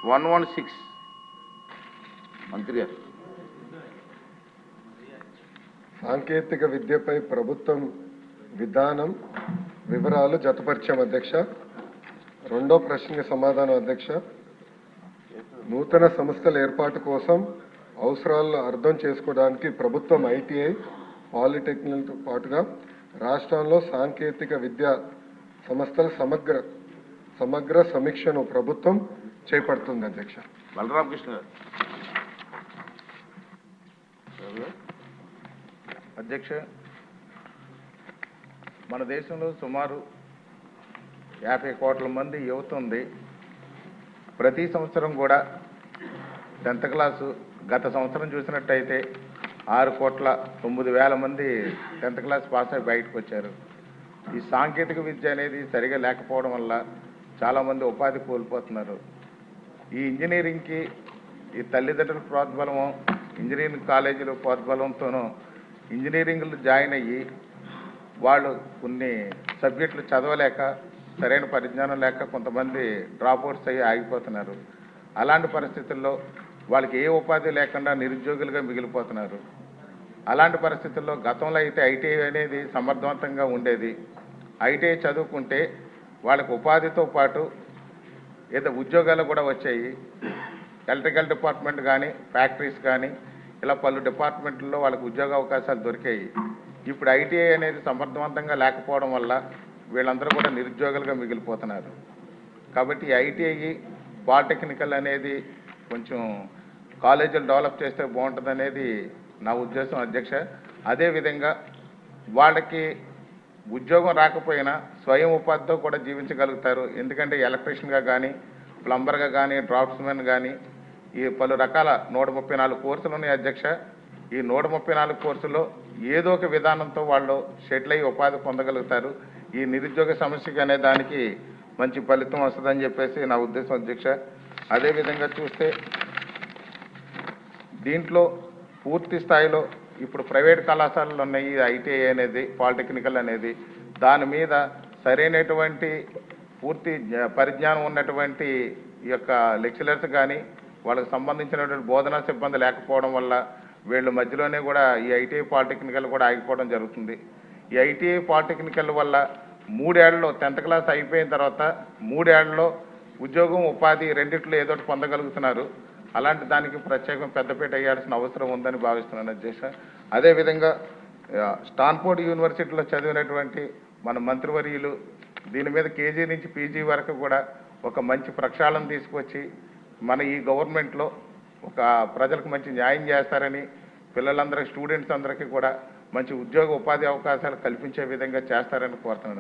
116 మంత్రి గారు. సాంకేతిక విద్యపై ప్రభుత్వం విధానం వివరాలు జతపరిచాం అధ్యక్ష. రెండో ప్రశ్నకి సమాధానం అధ్యక్ష. నూతన సంస్థల ఏర్పాటు కోసం అవసరాలను అర్థం చేసుకోవడానికి ప్రభుత్వం ఐటీఐ పాలిటెక్నిక్తో పాటుగా రాష్ట్రంలో సాంకేతిక విద్యా సంస్థల సమగ్ర సమీక్షను ప్రభుత్వం చేపడుతుంది అధ్యక్ష. బలరామకృష్ణ గారు. అధ్యక్ష, మన దేశంలో సుమారు 50 కోట్ల మంది యువత ఉంది. ప్రతి సంవత్సరం కూడా 10th క్లాసు గత సంవత్సరం చూసినట్టయితే 6,09,00,000 మంది 10th క్లాస్ పాస్ అయి బయటకు వచ్చారు. ఈ సాంకేతిక విద్య అనేది సరిగా లేకపోవడం వల్ల చాలామంది ఉపాధి కోల్పోతున్నారు. ఈ ఇంజనీరింగ్కి ఈ తల్లిదండ్రుల ప్రోద్బలము, ఇంజనీరింగ్ కాలేజీల ప్రోద్బలంతోనూ ఇంజనీరింగ్లు జాయిన్ అయ్యి వాళ్ళు కొన్ని సబ్జెక్టులు చదవలేక, సరైన పరిజ్ఞానం లేక కొంతమంది డ్రాప్అవుట్స్ అయ్యి ఆగిపోతున్నారు. అలాంటి పరిస్థితుల్లో వాళ్ళకి ఏ ఉపాధి లేకుండా నిరుద్యోగులుగా మిగిలిపోతున్నారు. అలాంటి పరిస్థితుల్లో గతంలో అయితే ఐటీఐ అనేది సమర్థవంతంగా ఉండేది. ఐటీఐ చదువుకుంటే వాళ్ళకి ఉపాధితో పాటు ఏదో ఉద్యోగాలు కూడా వచ్చాయి. ఎలక్ట్రికల్ డిపార్ట్మెంట్ కానీ, ఫ్యాక్టరీస్ కానీ, ఇలా పలు డిపార్ట్మెంట్లలో వాళ్ళకి ఉద్యోగ అవకాశాలు దొరికాయి. ఇప్పుడు ఐటీఐ అనేది సమర్థవంతంగా లేకపోవడం వల్ల వీళ్ళందరూ కూడా నిరుద్యోగులుగా మిగిలిపోతున్నారు. కాబట్టి ఐటీఐ పాలిటెక్నికల్ అనేది కొంచెం కాలేజీలు డెవలప్ చేస్తే బాగుంటుంది అనేది నా ఉద్దేశం అధ్యక్ష. అదేవిధంగా వాళ్ళకి ఉద్యోగం రాకపోయినా స్వయం ఉపాధితో కూడా జీవించగలుగుతారు. ఎందుకంటే ఎలక్ట్రీషియన్గా కానీ, ప్లంబర్గా కానీ, డ్రాఫ్ట్స్మెన్ కానీ ఈ పలు రకాల 134 కోర్సులు ఉన్నాయి అధ్యక్ష. ఈ 134 కోర్సులో ఏదో ఒక విధానంతో వాళ్ళు షెటిల్ అయ్యి ఉపాధి పొందగలుగుతారు. ఈ నిరుద్యోగ సమస్యకి అనే దానికి మంచి ఫలితం వస్తుందని చెప్పేసి నా ఉద్దేశం అధ్యక్ష. అదేవిధంగా చూస్తే దీంట్లో పూర్తి స్థాయిలో ఇప్పుడు ప్రైవేట్ కళాశాలలు ఉన్నాయి. ఐటీఐ అనేది, పాలిటెక్నికల్ అనేది, దాని మీద సరైనటువంటి పూర్తి పరిజ్ఞానం ఉన్నటువంటి ఈ యొక్క లెక్చరర్స్ కానీ, వాళ్ళకి సంబంధించినటువంటి బోధనా సిబ్బంది లేకపోవడం వల్ల వీళ్ళు మధ్యలోనే కూడా ఈ ఐటీఐ పాలిటెక్నికల్ కూడా ఆగిపోవడం జరుగుతుంది. ఈ ఐటీఐ పాలిటెక్నికల్ వల్ల 3 ఏళ్లలో 10th క్లాస్ అయిపోయిన తర్వాత 3 ఏళ్లలో ఉద్యోగం, ఉపాధి రెండిట్లో ఏదో ఒకటి పొందగలుగుతున్నారు. అలాంటి దానికి ప్రత్యేకం పెద్దపీట వేయాల్సిన అవసరం ఉందని భావిస్తున్నాను అధ్యక్ష. అదేవిధంగా స్టాన్ఫోర్డ్ యూనివర్సిటీలో చదివినటువంటి మన మంత్రివర్యులు దీని మీద కేజీ నుంచి పీజీ వరకు కూడా ఒక మంచి ప్రక్షాళన తీసుకొచ్చి మన ఈ గవర్నమెంట్లో ఒక ప్రజలకు మంచి న్యాయం చేస్తారని, పిల్లలందరికీ, స్టూడెంట్స్ అందరికీ కూడా మంచి ఉద్యోగ ఉపాధి అవకాశాలు కల్పించే విధంగా చేస్తారని కోరుతున్నాను.